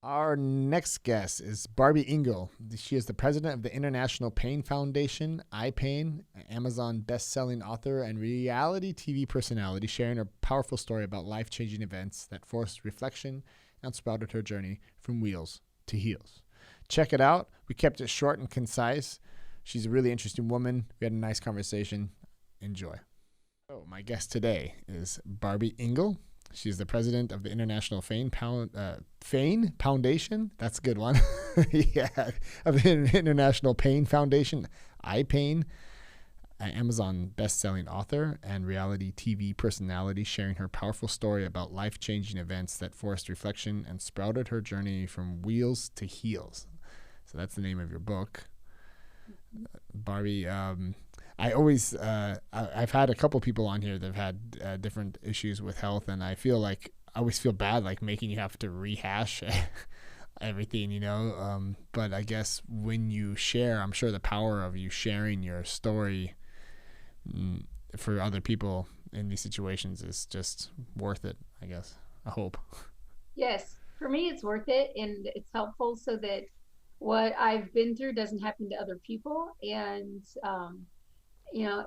Our next guest is Barby Ingle. She is the president of the International Pain Foundation, iPain, Amazon best-selling author, and reality TV personality, sharing her powerful story about life-changing events that forced reflection and sprouted her journey from wheels to heels. Check it out. We kept it short and concise. She's a really interesting woman. We had a nice conversation. Enjoy. So my guest today is Barby Ingle. She's the president of the International Pain Foundation. That's a good one. Yeah, of the International Pain Foundation, iPain, an Amazon best-selling author and reality TV personality, sharing her powerful story about life-changing events that forced reflection and sprouted her journey from wheels to heels. So that's the name of your book, Barbie. I've had a couple people on here that have had different issues with health, and I always feel bad like making you have to rehash everything, but I guess when you share, I'm sure the power of you sharing your story for other people in these situations is just worth it, I guess. I hope. Yes, for me, it's worth it and it's helpful so that what I've been through doesn't happen to other people. And,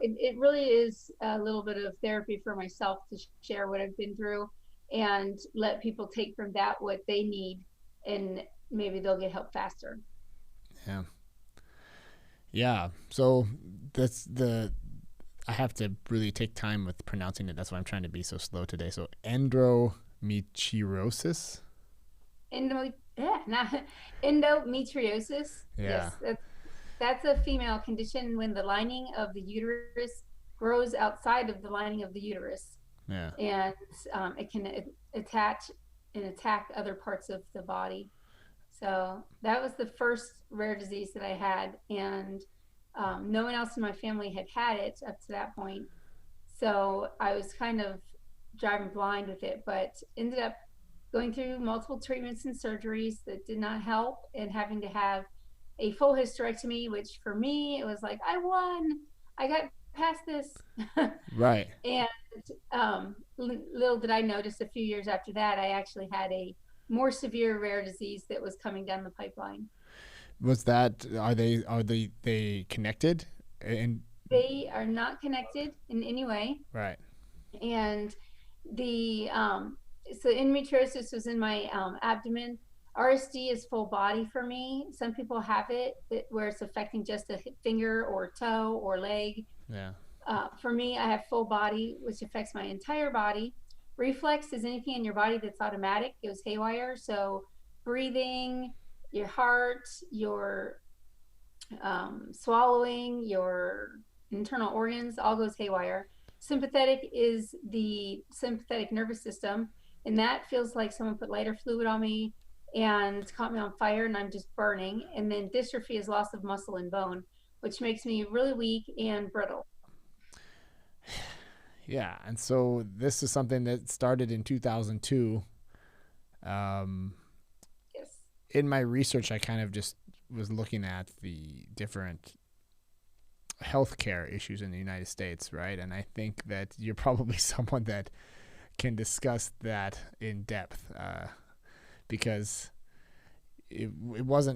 it really is a little bit of therapy for myself to share what I've been through and let people take from that what they need, and maybe they'll get help faster. Yeah. Yeah. So I have to really take time with pronouncing it. That's why I'm trying to be so slow today. So endometriosis. Not endometriosis. Yeah. Yes, that's a female condition when the lining of the uterus grows outside of the lining of the uterus, Yeah. and it can attach and attack other parts of the body. So that was the first rare disease that I had, and no one else in my family had it up to that point. So I was kind of driving blind with it, but ended up going through multiple treatments and surgeries that did not help, and having to have a full hysterectomy, which for me, it was like, I won. I got past this. Right. And little did I notice, a few years after that, I actually had a more severe rare disease that was coming down the pipeline. Are they connected? And They are not connected in any way. right. And the so endometriosis was in my abdomen. RSD is full body for me. Some people have where it's affecting just a finger or toe or leg. Yeah. For me, I have full body, which affects my entire body. Reflex is anything in your body that's automatic, goes haywire. So breathing, your heart, your swallowing, your internal organs, all goes haywire. Sympathetic is the sympathetic nervous system, and that feels like someone put lighter fluid on me and caught me on fire, and I'm just burning. And then dystrophy is loss of muscle and bone, which makes me really weak and brittle. Yeah. And so this is something that started in 2002. Um, Yes. in my research, I kind of just was looking at the different healthcare issues in the United States, right? And I think that you're probably someone that can discuss that in depth, because it was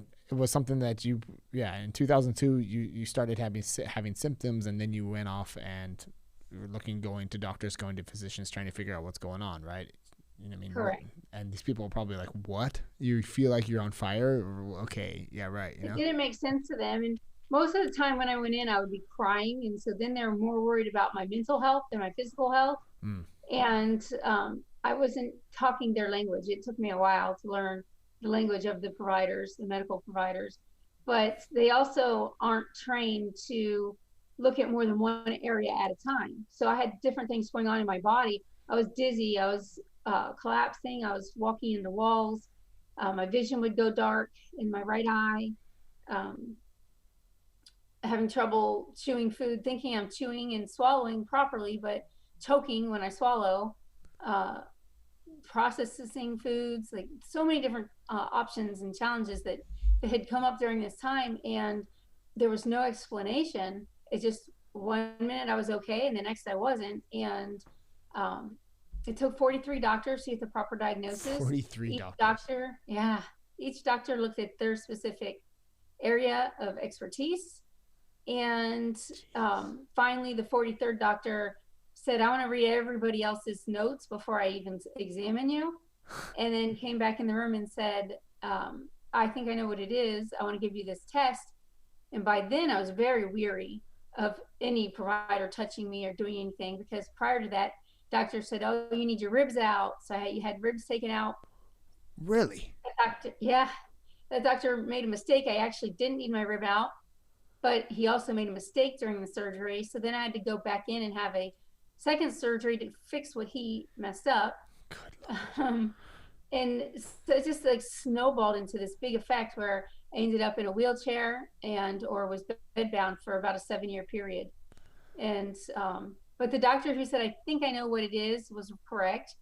something that in 2002 you started having symptoms, and then you went off and were going to doctors, going to physicians, trying to figure out what's going on, right? You know what I mean? Correct. And these people are probably like, what? You feel like you're on fire? Okay, yeah, right. It didn't make sense to them. And most of the time when I went in, I would be crying. And so then they're more worried about my mental health than my physical health. Mm, And I wasn't talking their language. It took me a while to learn the language of the providers, the medical providers. But they also aren't trained to look at more than one area at a time. So I had different things going on in my body. I was dizzy. I was collapsing. I was walking into walls. My vision would go dark in my right eye. Um, Having trouble chewing food, thinking I'm chewing and swallowing properly, but choking when I swallow. Uh, Processing foods, like so many different options and challenges that had come up during this time, and there was no explanation. It just, one minute I was okay, and the next I wasn't, and um, it took 43 doctors to get the proper diagnosis. 43 Each doctors. doctor, yeah, each doctor looked at their specific area of expertise. And finally, the 43rd doctor said, I want to read everybody else's notes before I even examine you. And then came back in the room and said, I think I know what it is. I want to give you this test. And by then I was very weary of any provider touching me or doing anything, because prior to that, doctor said, oh, you need your ribs out. So you had ribs taken out. Really? That doctor made a mistake. I actually didn't need my rib out, but he also made a mistake during the surgery. So then I had to go back in and have a second surgery to fix what he messed up. And so it just like snowballed into this big effect where I ended up in a wheelchair or was bedbound for about a 7-year period. And but the doctor who said, I think I know what it is, was correct.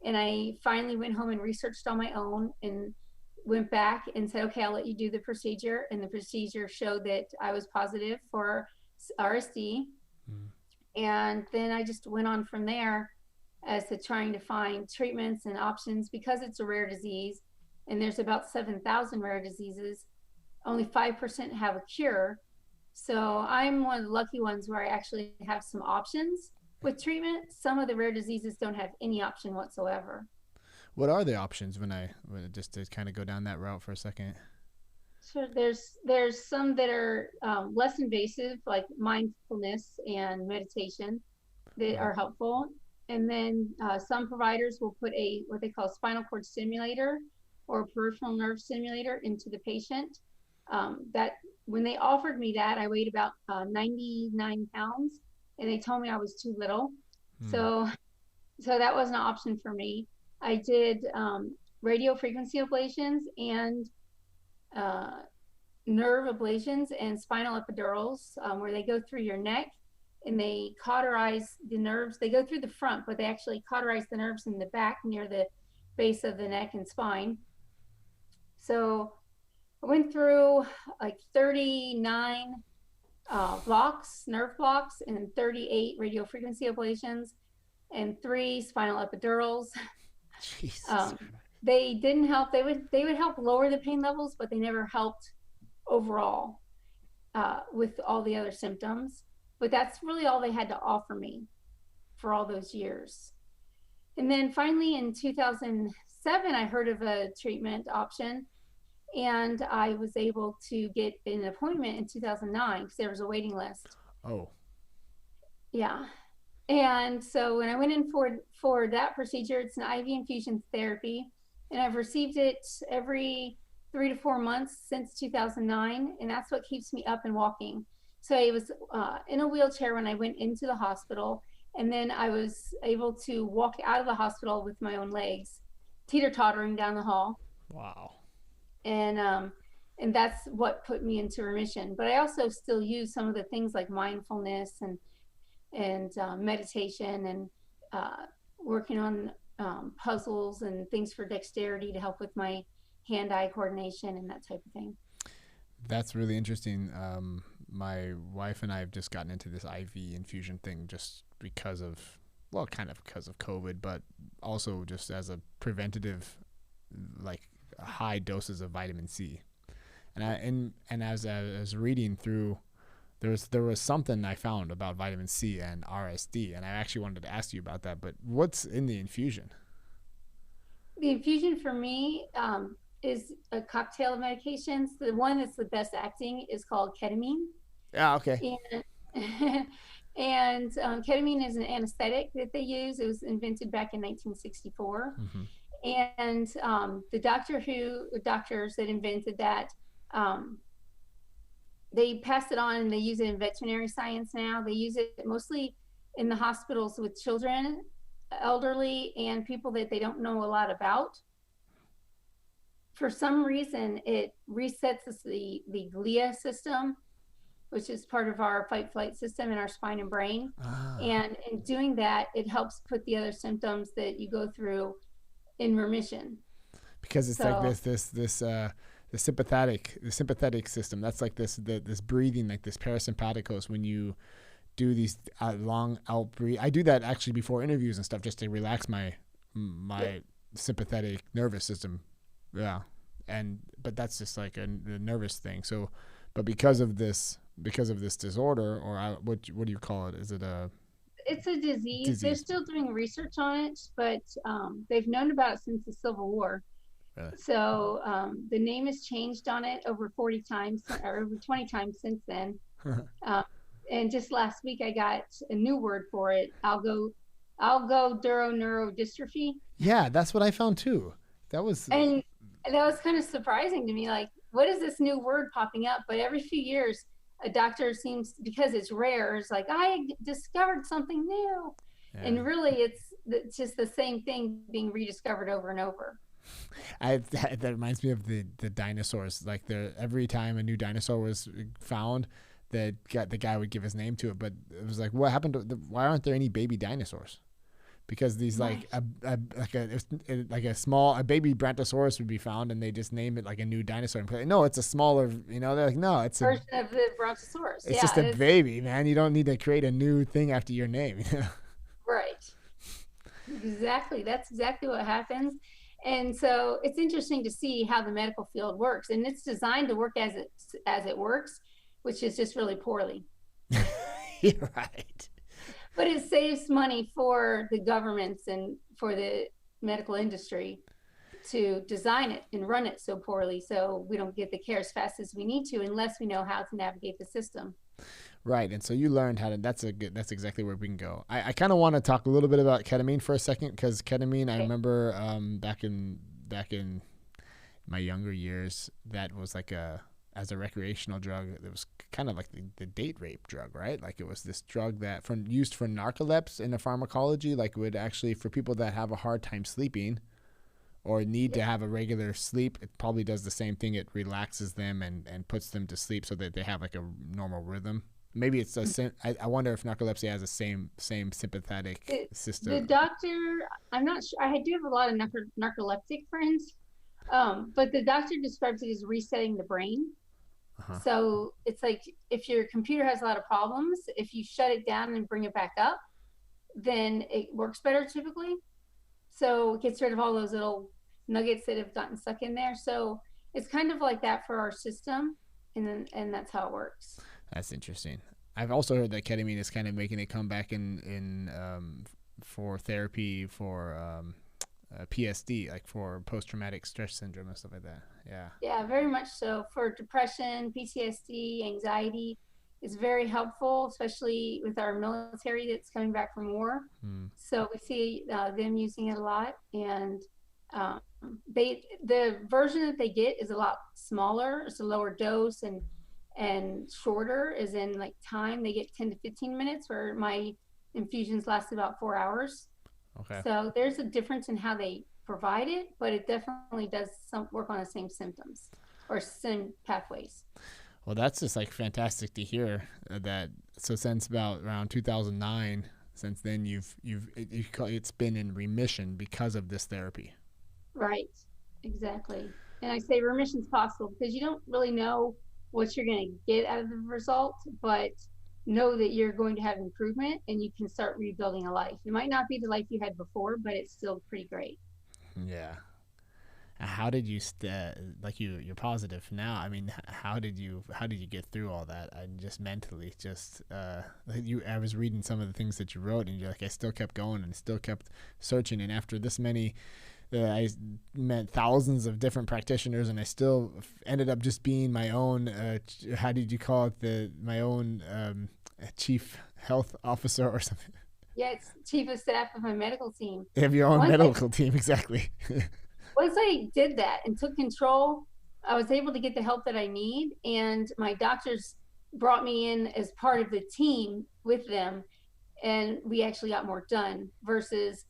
And I finally went home and researched on my own and went back and said, okay, I'll let you do the procedure. And the procedure showed that I was positive for RSD. And then I just went on from there as to trying to find treatments and options, because it's a rare disease and there's about 7,000 rare diseases. Only 5% have a cure. So I'm one of the lucky ones where I actually have some options with treatment. Some of the rare diseases don't have any option whatsoever. What are the options just to kind of go down that route for a second? So there's some that are less invasive, like mindfulness and meditation, that are helpful. And then some providers will put what they call a spinal cord stimulator or a peripheral nerve stimulator into the patient. That when they offered me that, I weighed about 99 pounds, and they told me I was too little. So that was an option for me. I did radio frequency ablations and nerve ablations and spinal epidurals, where they go through your neck and they cauterize the nerves. They go through the front, but they actually cauterize the nerves in the back near the base of the neck and spine. So I went through like 39 nerve blocks, and 38 radio frequency ablations, and 3 spinal epidurals. Jesus. They didn't help. They would help lower the pain levels, but they never helped overall with all the other symptoms. But that's really all they had to offer me for all those years. And then finally in 2007, I heard of a treatment option, and I was able to get an appointment in 2009 because there was a waiting list. Oh. Yeah. And so when I went in for that procedure, it's an IV infusion therapy, and I've received it every 3 to 4 months since 2009, and that's what keeps me up and walking. So I was in a wheelchair when I went into the hospital, and then I was able to walk out of the hospital with my own legs, teeter-tottering down the hall. Wow. And that's what put me into remission. But I also still use some of the things like mindfulness and meditation and working on puzzles and things for dexterity to help with my hand-eye coordination and that type of thing. That's really interesting. My wife and I have just gotten into this IV infusion thing just because of COVID, but also just as a preventative, like high doses of vitamin C. And as I was reading through, there was something I found about vitamin C and RSD, and I actually wanted to ask you about that. But what's in the infusion? The infusion for me is a cocktail of medications. The one that's the best acting is called ketamine. Yeah, okay. And ketamine is an anesthetic that they use. It was invented back in 1964. Mm-hmm. And the doctors that invented that, they passed it on, and they use it in veterinary science now. They use it mostly in the hospitals with children, elderly, and people that they don't know a lot about. For some reason, it resets the glia system, which is part of our fight-flight system in our spine and brain. And in doing that, it helps put the other symptoms that you go through in remission. Because it's like this the sympathetic system. That's like this breathing, like this parasympathicos, when you do these long out breathe. I do that actually before interviews and stuff, just to relax my sympathetic nervous system. Yeah. but that's just like a nervous thing. So, but because of this disorder, or what do you call it? Is it a It's a disease. They're disease? still doing research on it, but they've known about it since the Civil War. Really? So the name has changed on it over 40 times or over 20 times since then. Um, and just last week, I got a new word for it. Algoduro-neurodystrophy. Yeah, that's what I found too. That was And that was kind of surprising to me. Like, what is this new word popping up? But every few years, a doctor seems, because it's rare, it's like, I discovered something new. yeah. And really, it's just the same thing being rediscovered over and over. That reminds me of the dinosaurs. Like every time a new dinosaur was found, the guy would give his name to it. But it was like, what happened to why aren't there any baby dinosaurs? Because these like a baby Brontosaurus would be found, and they just name it like a new dinosaur and play. No, it's a smaller. They're like, no, it's a version of the Brontosaurus. It's just a baby, man. You don't need to create a new thing after your name. Right. Exactly. That's exactly what happens. And so it's interesting to see how the medical field works, and it's designed to work as it works, which is just really poorly. You're right. But it saves money for the governments and for the medical industry to design it and run it so poorly, so we don't get the care as fast as we need to unless we know how to navigate the system. Right, and so you learned how to. That's exactly where we can go. I kind of want to talk a little bit about ketamine for a second, because ketamine, I remember back in my younger years, that was like as a recreational drug, it was kind of like the date rape drug, right? Like it was this drug that used for narcolepsy in the pharmacology, like would actually, for people that have a hard time sleeping or need to have a regular sleep, it probably does the same thing. It relaxes them and puts them to sleep so that they have like a normal rhythm. Maybe it's I wonder if narcolepsy has the same sympathetic system. The doctor, I'm not sure. I do have a lot of narcoleptic friends, but the doctor describes it as resetting the brain. Uh-huh. So it's like if your computer has a lot of problems, if you shut it down and bring it back up, then it works better typically. So it gets rid of all those little nuggets that have gotten stuck in there. So it's kind of like that for our system, and that's how it works. That's interesting. I've also heard that ketamine is kind of making a comeback in for therapy for PSD, like for post-traumatic stress syndrome and stuff like that. Yeah. Yeah, very much so. For depression, PTSD, anxiety, is very helpful, especially with our military that's coming back from war. So we see them using it a lot, and the version that they get is a lot smaller. It's a lower dose and shorter, as in like time. They get 10 to 15 minutes, where my infusions last about 4 hours. Okay. So there's a difference in how they provide it, but it definitely does work on the same symptoms or same pathways. Well, that's just like fantastic to hear that. So since about around 2009, since then it's been in remission because of this therapy. Right. Exactly. And I say remission is possible because you don't really know what you're going to get out of the result, but know that you're going to have improvement and you can start rebuilding a life. It might not be the life you had before, but it's still pretty great. Yeah. How did you you're positive now? I mean, how did you get through all that? And just mentally, I was reading some of the things that you wrote, and you're like, I still kept going and still kept searching. And after this many, I met thousands of different practitioners, and I still ended up just being my own. How did you call it? My own chief health officer or something. Yeah, it's chief of staff of my medical team. You have your own medical team, exactly. Once I did that and took control, I was able to get the help that I need, and my doctors brought me in as part of the team with them, and we actually got more done versus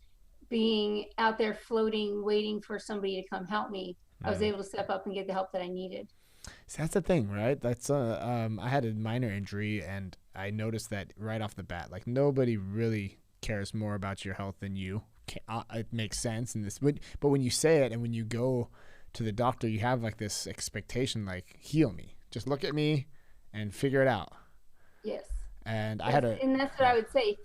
being out there floating, waiting for somebody to come help me. I was able to step up and get the help that I needed. So that's the thing, right? That's I had a minor injury, and I noticed that right off the bat. Like, nobody really cares more about your health than you. It makes sense, but when you say it and when you go to the doctor, you have like this expectation, like, heal me, just look at me and figure it out. Yes. And and that's what I would say.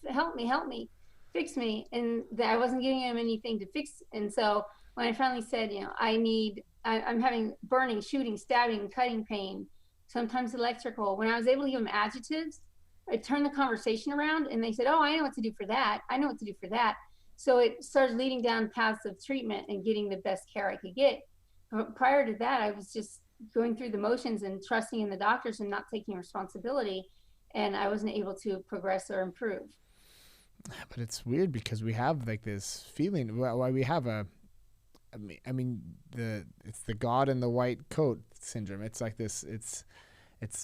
Help me, fix me. And I wasn't giving him anything to fix. And so when I finally said, I need I'm having burning, shooting, stabbing, cutting pain, sometimes electrical. When I was able to give them adjectives, I turned the conversation around and they said, oh, I know what to do for that. I know what to do for that. So it started leading down paths of treatment and getting the best care I could get. But prior to that, I was just going through the motions and trusting in the doctors and not taking responsibility. And I wasn't able to progress or improve. But it's weird because we have like this feeling. Why we have a. I mean, it's the God in the white coat syndrome. It's like this. It's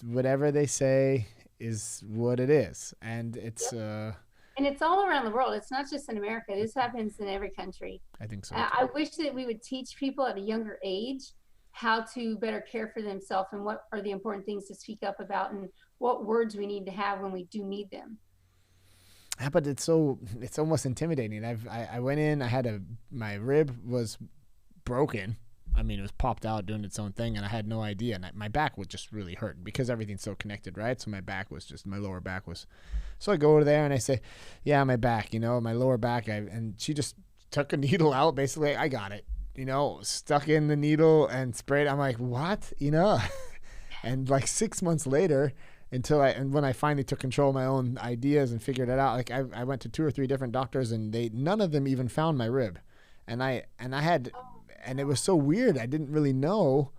whatever they say is what it is, and it's. And it's all around the world. It's not just in America. This happens in every country. I think so. I wish that we would teach people at a younger age how to better care for themselves and what are the important things to speak up about and what words we need to have when we do need them. Yeah, but it's almost intimidating. I went in. My rib was broken. I mean, it was popped out doing its own thing, and I had no idea. And my back was just really hurting because everything's so connected, right? So my lower back was. So I go over there and I say, "Yeah, my back, my lower back." And she just took a needle out. Basically, I got it, stuck in the needle and sprayed. I'm like, what, And like 6 months later, when I finally took control of my own ideas and figured it out, like I went to 2 or 3 different doctors and none of them even found my rib, and it was so weird. I didn't really know.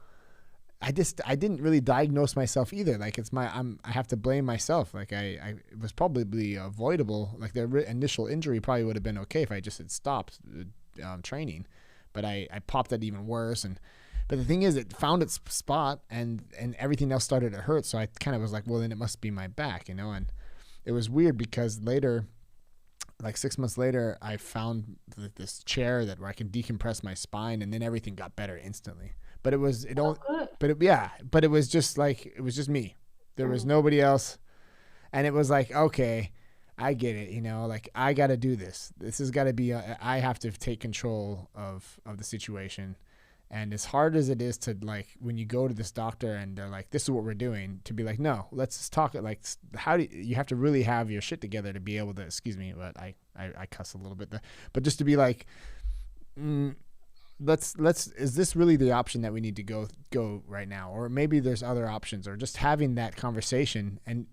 I didn't really diagnose myself either. Like I have to blame myself. Like it was probably avoidable. Like the initial injury probably would have been okay if I just had stopped training, but I popped it even worse. But the thing is, it found its spot and everything else started to hurt. So I kind of was like, well, then it must be my back, and it was weird because later, like 6 months later, I found this chair where I can decompress my spine, and then everything got better instantly. But it was but it was just like it was just me. There was nobody else, and it was like, okay, I get it. Like I got to do this. This has got to be. I have to take control of the situation. And as hard as it is to, like, when you go to this doctor and they're like, this is what we're doing, to be like, no, let's just talk. Like, how do you have to really have your shit together to be able to, excuse me, but I cuss a little bit there, but just to be like, is this really the option that we need to go right now? Or maybe there's other options, or just having that conversation and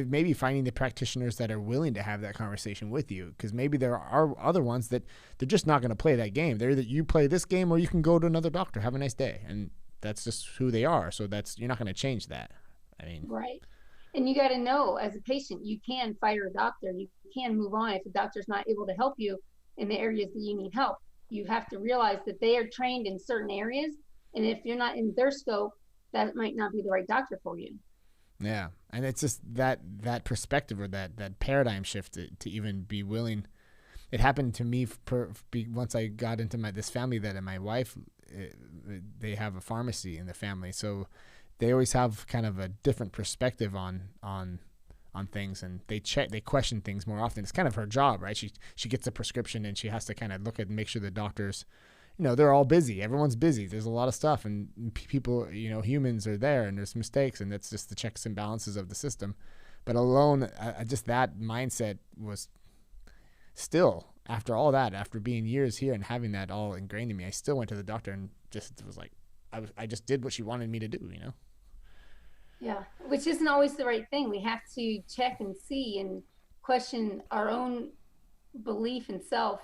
maybe finding the practitioners that are willing to have that conversation with you. Because maybe there are other ones that they're just not going to play that game. They're that you play this game or you can go to another doctor, have a nice day. And that's just who they are. So you're not going to change that. I mean, right. And you got to know as a patient, you can fire a doctor. You can move on if the doctor's not able to help you in the areas that you need help. You have to realize that they are trained in certain areas. And if you're not in their scope, that might not be the right doctor for you. Yeah. And it's just that perspective or that paradigm shift to even be willing. It happened to me once I got into this family that my wife, they have a pharmacy in the family. So they always have kind of a different perspective on things, and they question things more often. It's kind of her job, right? She gets a prescription and she has to kind of look at and make sure the doctors, they're all busy. Everyone's busy. There's a lot of stuff, and people, humans are there, and there's mistakes, and that's just the checks and balances of the system. But alone, just that mindset was still, after all that, after being years here and having that all ingrained in me, I still went to the doctor and just was like, I just did what she wanted me to do, Yeah, which isn't always the right thing. We have to check and see and question our own belief in self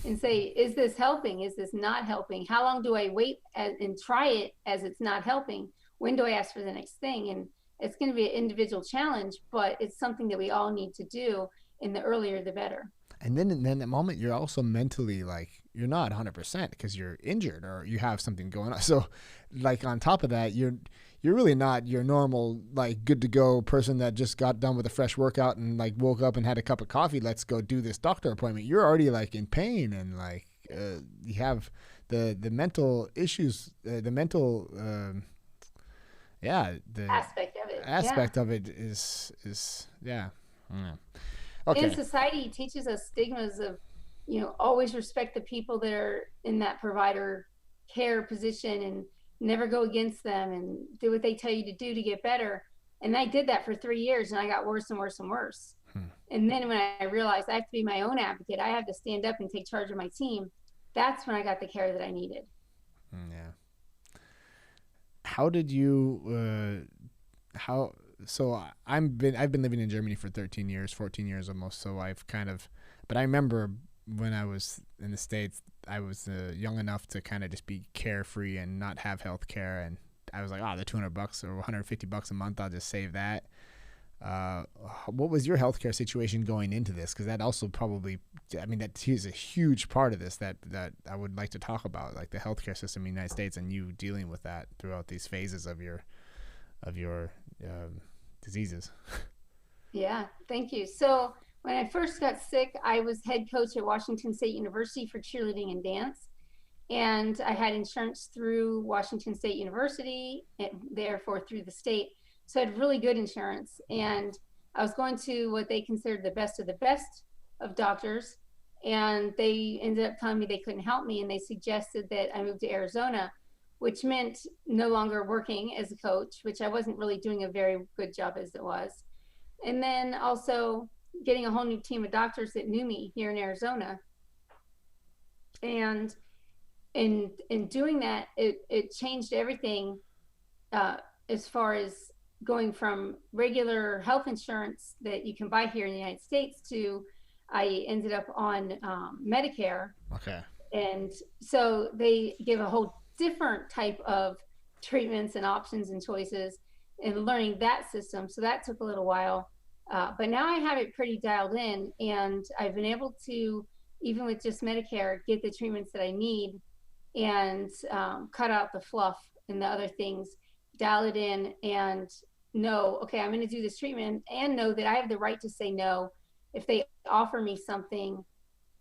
and say, is this helping? Is this not helping? How long do I wait and try it as it's not helping? When do I ask for the next thing? And it's going to be an individual challenge, but it's something that we all need to do, and the earlier the better. And then in that moment, you're also mentally like, you're not 100% because you're injured or you have something going on. So like on top of that, you're really not your normal, like, good to go person that just got done with a fresh workout and like woke up and had a cup of coffee. Let's go do this doctor appointment. You're already like in pain, and like you have the mental issues, the mental, the aspect of it is yeah. Okay. And society teaches us stigmas of, always respect the people that are in that provider care position and never go against them and do what they tell you to do to get better. And I did that for 3 years, and I got worse and worse and worse. And then when I realized I have to be my own advocate, I have to stand up and take charge of my team. That's when I got the care that I needed. Yeah. how did you I've been living in Germany for 13 years, 14 years almost. So but I remember when I was in the States, I was young enough to kind of just be carefree and not have health care. And I was like, the $200 or $150 a month, I'll just save that. What was your healthcare situation going into this? Because that also probably, that is a huge part of this that I would like to talk about, like the healthcare system in the United States and you dealing with that throughout these phases of your diseases. Yeah, thank you. So when I first got sick, I was head coach at Washington State University for cheerleading and dance. And I had insurance through Washington State University and therefore through the state. So I had really good insurance. And I was going to what they considered the best of doctors. And they ended up telling me they couldn't help me. And they suggested that I move to Arizona, which meant no longer working as a coach, which I wasn't really doing a very good job as it was. And then also getting a whole new team of doctors that knew me here in Arizona. And in doing that, it changed everything as far as going from regular health insurance that you can buy here in the United States to I ended up on Medicare. Okay. And so they give a whole different type of treatments and options and choices and learning that system. So that took a little while. But now I have it pretty dialed in, and I've been able to, even with just Medicare, get the treatments that I need and cut out the fluff and the other things, dial it in and know, okay, I'm going to do this treatment and know that I have the right to say no if they offer me something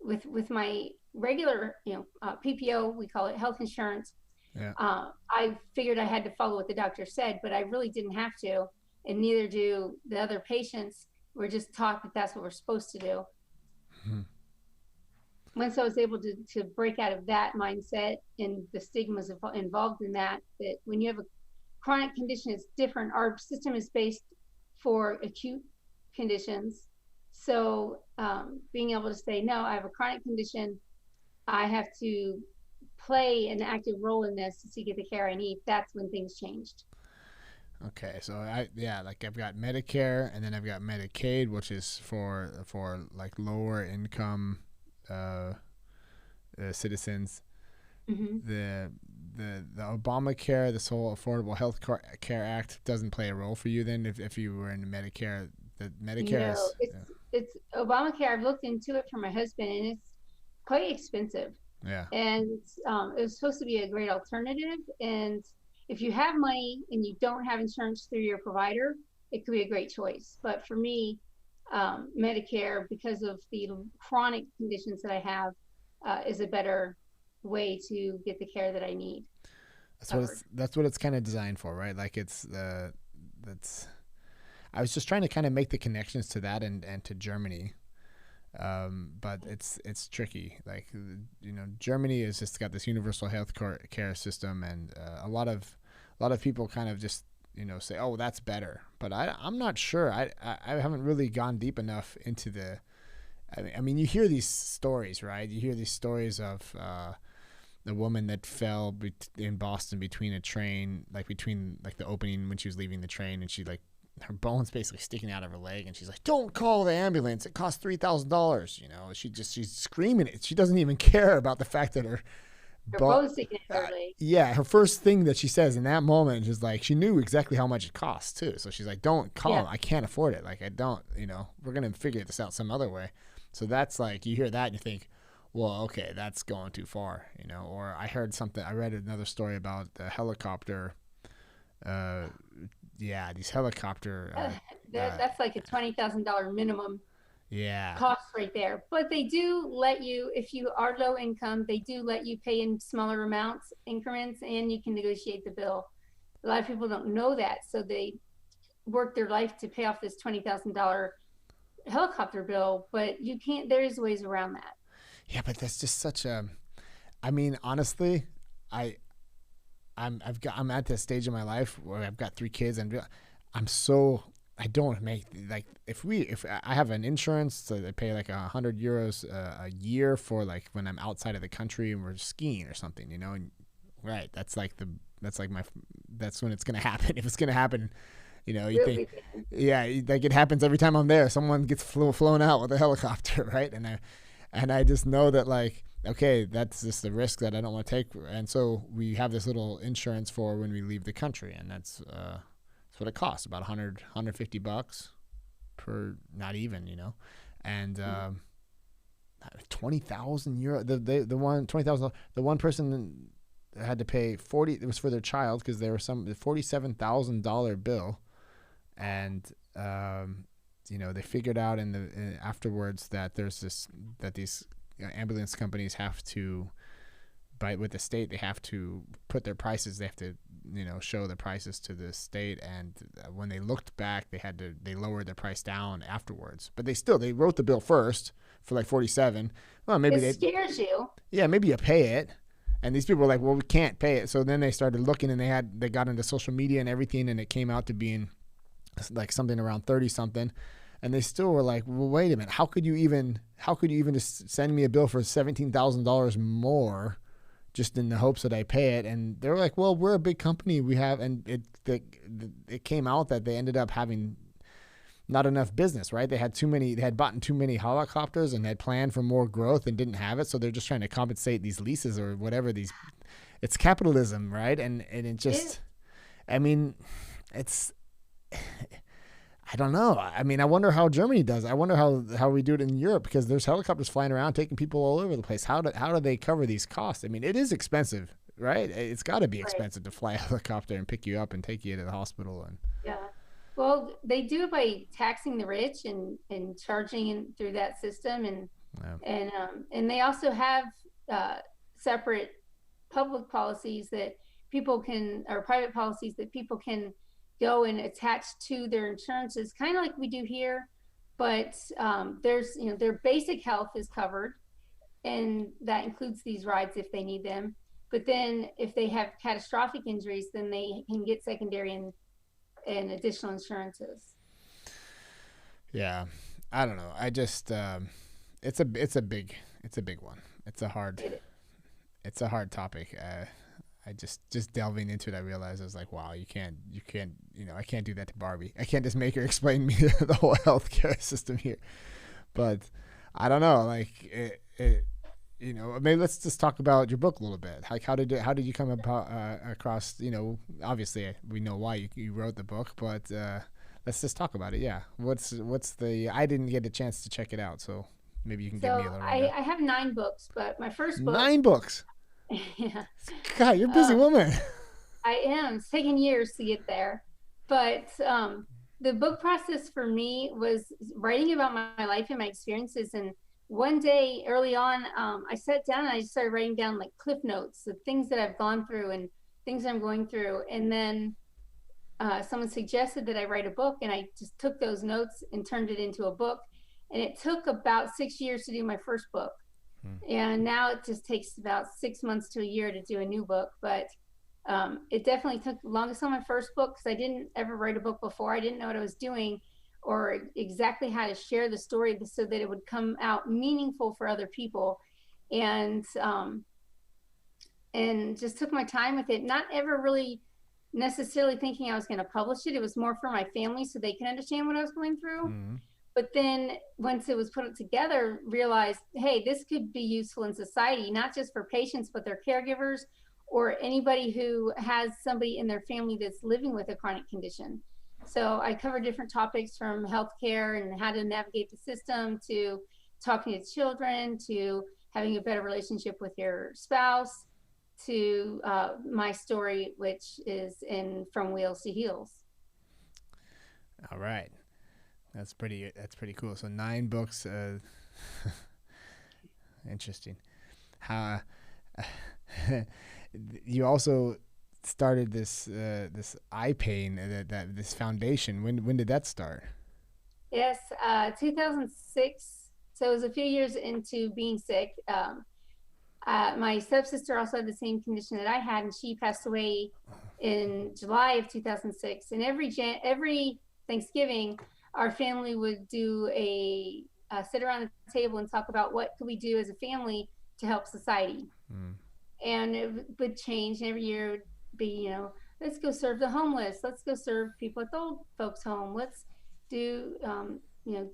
with my regular, PPO, we call it health insurance. Yeah. I figured I had to follow what the doctor said, but I really didn't have to, and neither do the other patients. We're just taught that that's what we're supposed to do. Mm-hmm. Once I was able to break out of that mindset and the stigmas involved in that when you have a chronic condition, it's different. Our system is based for acute conditions. So being able to say, no, I have a chronic condition, I have to play an active role in this to get the care I need. That's when things changed. Okay, so I've got Medicare, and then I've got Medicaid, which is for like lower income citizens. Mm-hmm. The Obamacare, this whole Affordable Health Care Act, doesn't play a role for you then if you were in Medicare. The Medicare it's Obamacare. I've looked into it for my husband, and it's quite expensive. Yeah. And it was supposed to be a great alternative. And if you have money and you don't have insurance through your provider, it could be a great choice. But for me, Medicare, because of the chronic conditions that I have, is a better way to get the care that I need. That's what it's kind of designed for, right? Like I was just trying to kind of make the connections to that and to Germany. But it's tricky. Like, Germany has just got this universal health care system, and a lot of people kind of just say, oh, that's better. But I'm not sure. I haven't really gone deep enough into the. I mean, you hear these stories, right? You hear these stories of the woman that fell in Boston between a train, between the opening when she was leaving the train, and she her bone's basically sticking out of her leg, and she's like, "Don't call the ambulance. It costs $3,000." She's screaming it. She doesn't even care about the fact that her bone's sticking out of her leg. Yeah, her first thing that she says in that moment is she knew exactly how much it costs too. So she's like, "Don't call. Yeah. I can't afford it. I don't. We're gonna figure this out some other way." So that's you hear that and you think, well, okay, that's going too far, Or I read another story about the helicopter. These helicopter. That's like a $20,000 minimum. Yeah. Cost right there. But they do let you, if you are low income, they do let you pay in smaller amounts, increments, and you can negotiate the bill. A lot of people don't know that, so they work their life to pay off this $20,000 helicopter bill. But you can't. There is ways around that. Yeah, but that's just such a. I mean, honestly, I'm at this stage in my life where I've got 3 kids, and I don't make if I have an insurance, so they pay €100 a year for when I'm outside of the country and we're skiing or something, and right, that's that's when it's gonna happen. If it's gonna happen, you know, you Will think, be. yeah, like it happens every time I'm there. Someone gets flown out with a helicopter, right? And I just know that, like, okay, that's just the risk that I don't want to take. And so we have this little insurance for when we leave the country, and that's what it costs, about $150 per, not even, you know, and 20,000 euro. The one 20,000. The one person had to pay 40. It was for their child because there was some $47,000 bill, and you know, they figured out afterwards that these ambulance companies have to, with the state, they have to put their prices. They have to, you know, show the prices to the state, and when they looked back, they lowered their price down afterwards. But they wrote the bill first for like 47. Well, maybe it scares you. Yeah, maybe you pay it. And these people were like, well, we can't pay it. So then they started looking, and they got into social media and everything, and it came out to being like something around 30 something. And they still were like, well, wait a minute, how could you even just send me a bill for $17,000 more just in the hopes that I pay it? And they were like, well, we're a big company. We have, and it came out that they ended up having not enough business, right? They had bought too many helicopters and had planned for more growth and didn't have it. So they're just trying to compensate these leases or whatever it's capitalism, right? And it just, I mean, I don't know. I mean, I wonder how Germany does. I wonder how we do it in Europe, because there's helicopters flying around taking people all over the place. How do they cover these costs? I mean, it is expensive, right? It's got to be expensive to fly a helicopter and pick you up and take you to the hospital. And yeah. Well, they do it by taxing the rich and charging through that system, and they also have separate public policies that people can, or private policies that people can go and attach to their insurances, kind of like we do here. But there's, you know, their basic health is covered, and that includes these rides if they need them. But then if they have catastrophic injuries, then they can get secondary and additional insurances. Yeah, I don't know. I just it's a big one. It's a hard topic. I just delving into it, I realized I was like, wow, you can't, you know, I can't do that to Barbie. I can't just make her explain me the whole healthcare system here. But I don't know, like you know, maybe let's just talk about your book a little bit. Like, how did you come about across, you know, obviously we know why you wrote the book, but let's just talk about it. Yeah, I didn't get a chance to check it out, so maybe you can give me a little. I have 9 books, but my first book. 9 books. Yeah. God, you're a busy woman. I am. It's taken years to get there, but the book process for me was writing about my life and my experiences. And one day early on, I sat down and I started writing down like cliff notes, the things that I've gone through and things I'm going through. And then someone suggested that I write a book, and I just took those notes and turned it into a book. And it took about 6 years to do my first book. And now it just takes about 6 months to a year to do a new book. But it definitely took the longest on my first book, because I didn't ever write a book before. I didn't know what I was doing or exactly how to share the story so that it would come out meaningful for other people. And just took my time with it, not ever really necessarily thinking I was going to publish it. It was more for my family so they can understand what I was going through. Mm-hmm. But then once it was put together, realized, hey, this could be useful in society, not just for patients, but their caregivers or anybody who has somebody in their family that's living with a chronic condition. So I cover different topics, from healthcare and how to navigate the system, to talking to children, to having a better relationship with your spouse, to my story, which is in From Wheels to Heels. All right. That's pretty cool. So 9 books. Interesting. How you also started this eye pain, this foundation. When did that start? Yes, 2006. So it was a few years into being sick. My stepsister also had the same condition that I had, and she passed away in July of 2006. And every Thanksgiving, our family would do a sit around the table and talk about what could we do as a family to help society. And it would change every year. be, let's go serve the homeless. Let's go serve people at the old folks home. Let's do,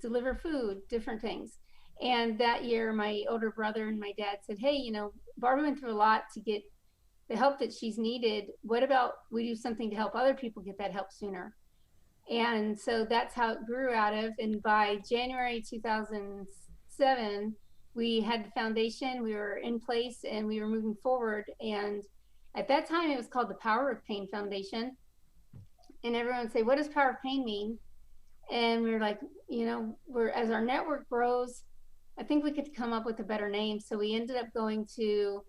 deliver food, different things. And that year, my older brother and my dad said, hey, Barbara went through a lot to get the help that she's needed. What about we do something to help other people get that help sooner? And so that's how it grew out of. And by January 2007, we had the foundation, we were in place, and we were moving forward. And at that time, it was called the Power of Pain Foundation. And everyone would say, what does Power of Pain mean? And we were like, as our network grows, I think we could come up with a better name. So we ended up going to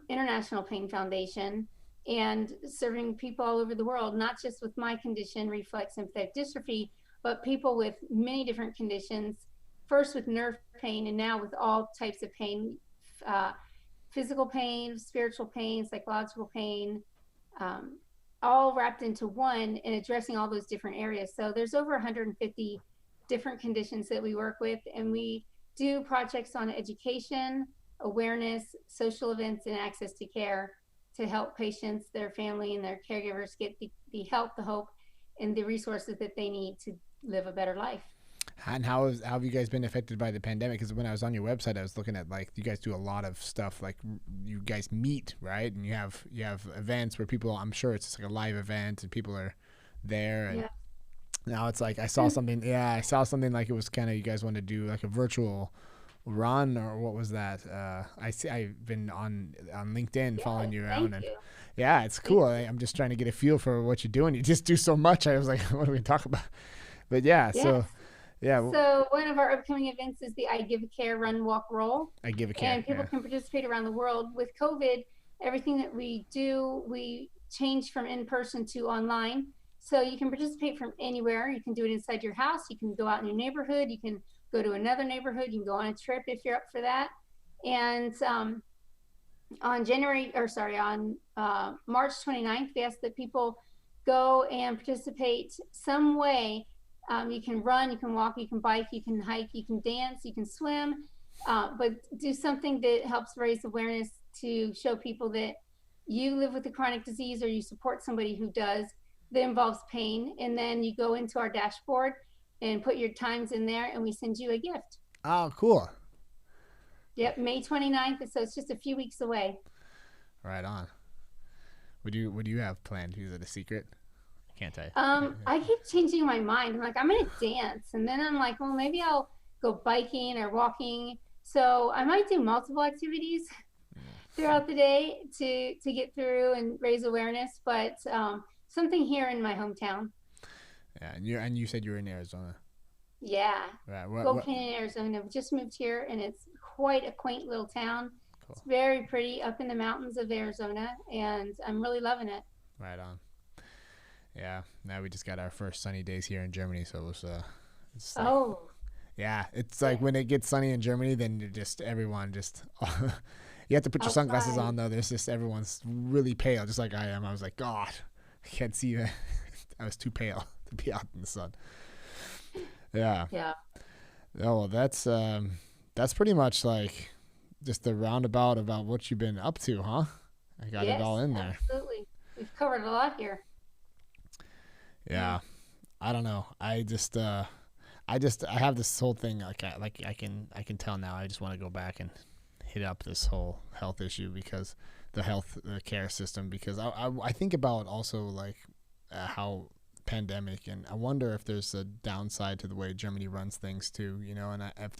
International Pain Foundation and serving people all over the world, not just with my condition, reflex sympathetic dystrophy, but people with many different conditions, first with nerve pain and now with all types of pain, physical pain, spiritual pain, psychological pain, all wrapped into one and addressing all those different areas. So there's over 150 different conditions that we work with, and we do projects on education, awareness, social events, and access to care to help patients, their family, and their caregivers get the help, the hope, and the resources that they need to live a better life. And how have you guys been affected by the pandemic? Because when I was on your website, I was looking at you guys do a lot of stuff. Like you guys meet, right? And you have events where people. I'm sure it's just like a live event and people are there. And now it's like I saw something. Yeah, I saw something like it was kind of you guys want to do like a virtual run or what was that? I've been on LinkedIn following you around and yeah, it's cool. I'm just trying to get a feel for what you're doing. You just do so much. I was like, what do we talk about? But so one of our upcoming events is the I Give a Care Run Walk Roll. I Give a Care, and people can participate around the world. With COVID, everything that we do, we changed from in person to online. So you can participate from anywhere. You can do it inside your house. You can go out in your neighborhood. You can go to another neighborhood. You can go on a trip if you're up for that. And on March 29th, we asked that people go and participate some way. You can run, you can walk, you can bike, you can hike, you can dance, you can swim, but do something that helps raise awareness to show people that you live with a chronic disease or you support somebody who does, that involves pain. And then you go into our dashboard and put your times in there and we send you a gift. Oh, cool. Yep, May 29th. So it's just a few weeks away. Right on. What do you have planned? Is it a secret? Can't tell you. I keep changing my mind. I'm like, I'm gonna dance, and then I'm like, well, maybe I'll go biking or walking. So I might do multiple activities throughout the day to get through and raise awareness. But something here in my hometown. Yeah, and you said you were in Arizona. Yeah. Right. Gold Canyon, Arizona. We just moved here, and it's quite a quaint little town. Cool. It's very pretty up in the mountains of Arizona, and I'm really loving it. Right on. Yeah, now we just got our first sunny days here in Germany, so it was it's like, yeah, it's like when it gets sunny in Germany, then everyone you have to put your sunglasses on though. There's just everyone's really pale, just like I am. I was like, God, I can't see that. I was too pale to be out in the sun. Yeah. Oh, well, that's pretty much like just the roundabout about what you've been up to, huh? I got it all in there. Absolutely, we've covered a lot here. Yeah, I don't know. I have this whole thing I can tell now. I just want to go back and hit up this whole health issue because the care system, because I think about also like how pandemic, and I wonder if there's a downside to the way Germany runs things too, and if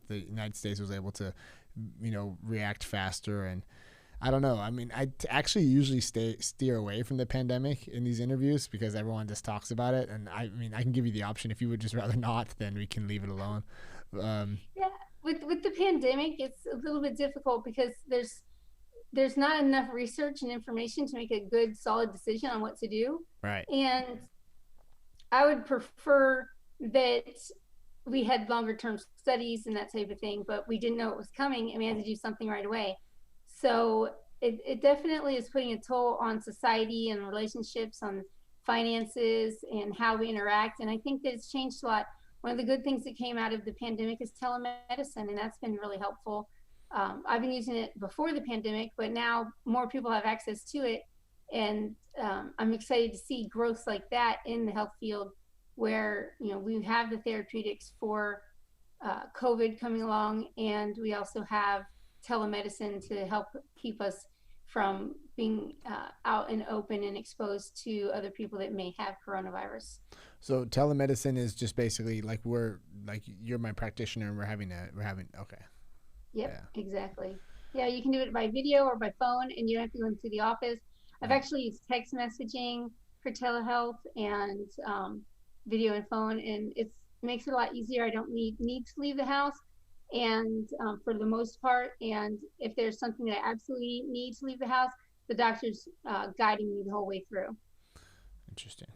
the United States was able to, react faster. And I don't know. I mean, I actually usually steer away from the pandemic in these interviews because everyone just talks about it. And I mean, I can give you the option. If you would just rather not, then we can leave it alone. Yeah, with the pandemic, it's a little bit difficult because there's not enough research and information to make a good, solid decision on what to do. Right. And I would prefer that we had longer term studies and that type of thing, but we didn't know it was coming and we had to do something right away. So it definitely is putting a toll on society and relationships, on finances and how we interact. And I think that it's changed a lot. One of the good things that came out of the pandemic is telemedicine, and that's been really helpful. I've been using it before the pandemic, but now more people have access to it. And I'm excited to see growth like that in the health field, where we have the therapeutics for COVID coming along, and we also have telemedicine to help keep us from being out and open and exposed to other people that may have coronavirus. So telemedicine is just basically like you're my practitioner and we're having okay. Yep, Yeah. exactly. Yeah, you can do it by video or by phone, and you don't have to go into the office. I've actually used text messaging for telehealth and video and phone, and it makes it a lot easier. I don't need to leave the house, and for the most part. And if there's something that I absolutely need to leave the house, the doctor's guiding me the whole way through. Interesting.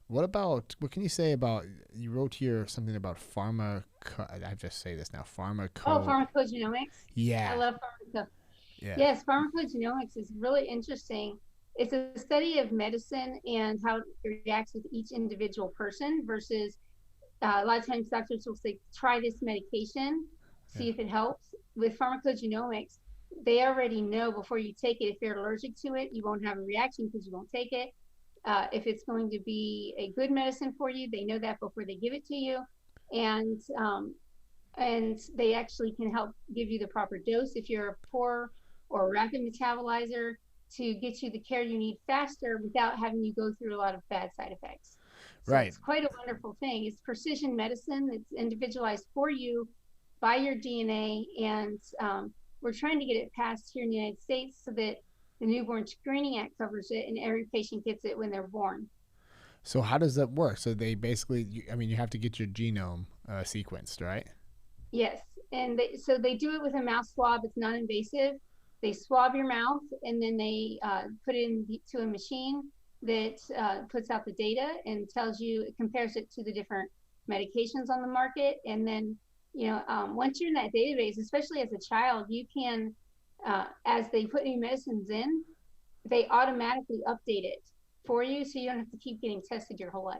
What can you say about, you wrote here something about I have to say this now, Pharmacogenomics. Yeah. I love pharmacogenomics. Yeah. Yes, pharmacogenomics is really interesting. It's a study of medicine and how it reacts with each individual person versus a lot of times doctors will say, try this medication, see if it helps. With pharmacogenomics, they already know before you take it, if you're allergic to it, you won't have a reaction because you won't take it. If it's going to be a good medicine for you, they know that before they give it to you. And they actually can help give you the proper dose if you're a poor or rapid metabolizer, to get you the care you need faster without having you go through a lot of bad side effects. So right. It's quite a wonderful thing. It's precision medicine. It's individualized for you by your DNA. And we're trying to get it passed here in the United States so that the Newborn Screening Act covers it and every patient gets it when they're born. So how does that work? So they basically, you have to get your genome sequenced, right? Yes. And so they do it with a mouth swab. It's non-invasive. They swab your mouth, and then they put it into a machine that puts out the data and tells you, it compares it to the different medications on the market. And then, once you're in that database, especially as a child, you can, as they put new medicines in, they automatically update it for you, so you don't have to keep getting tested your whole life.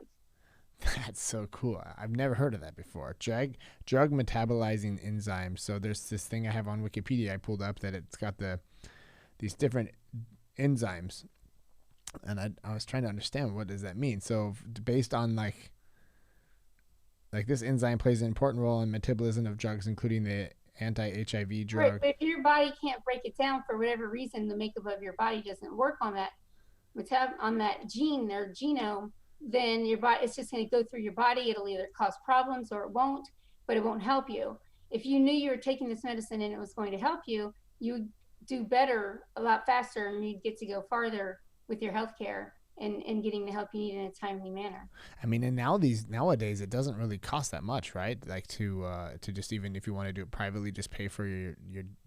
That's so cool. I've never heard of that before. Drug metabolizing enzymes. So there's this thing I have on Wikipedia I pulled up that it's got these different enzymes, and I was trying to understand, what does that mean. So based on like this enzyme plays an important role in metabolism of drugs, including the anti-HIV drug. Right, but if your body can't break it down for whatever reason, the makeup of your body doesn't work on that gene or genome, then your body, it's just going to go through your body. It'll either cause problems or it won't, but it won't help you. If you knew you were taking this medicine and it was going to help you, you'd do better a lot faster, and you'd get to go farther with your healthcare and getting the help you need in a timely manner. I mean, and nowadays it doesn't really cost that much, right? Like to just, even if you want to do it privately, just pay for your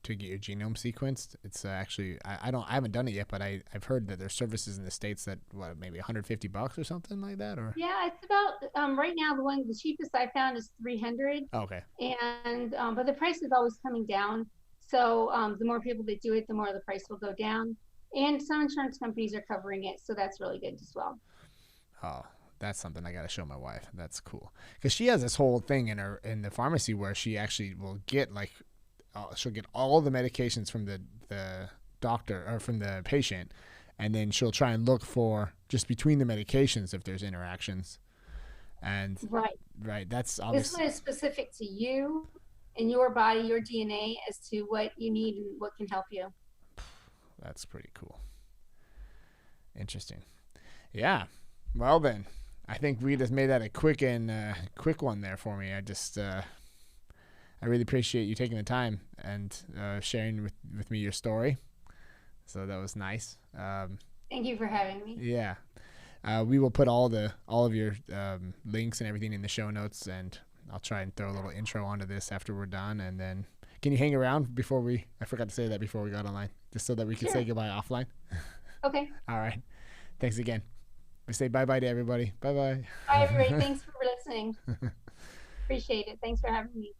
to get your genome sequenced. It's actually, I haven't done it yet, but I've heard that there's services in the States that maybe $150 or something like that, or yeah, it's about right now the cheapest I found is $300. Okay. And but the price is always coming down. So the more people that do it, the more the price will go down. And some insurance companies are covering it, so that's really good as well. Oh, that's something I got to show my wife. That's cool, because she has this whole thing in the pharmacy where she actually will get she'll get all the medications from the doctor or from the patient, and then she'll try and look for just between the medications if there's interactions. And right, that's obviously, this one is specific to you and your body, your DNA, as to what you need and what can help you. That's pretty cool. Interesting. Yeah. Well then, I think we just made that a quick one there for me. I really appreciate you taking the time and sharing with me your story. So that was nice. Thank you for having me. Yeah. We will put all of your links and everything in the show notes, and I'll try and throw a little intro onto this after we're done, and then can you hang around I forgot to say that before we got online, just so that we can say goodbye offline? Okay. All right. Thanks again. We say bye-bye to everybody. Bye-bye. Bye, everybody. Thanks for listening. Appreciate it. Thanks for having me.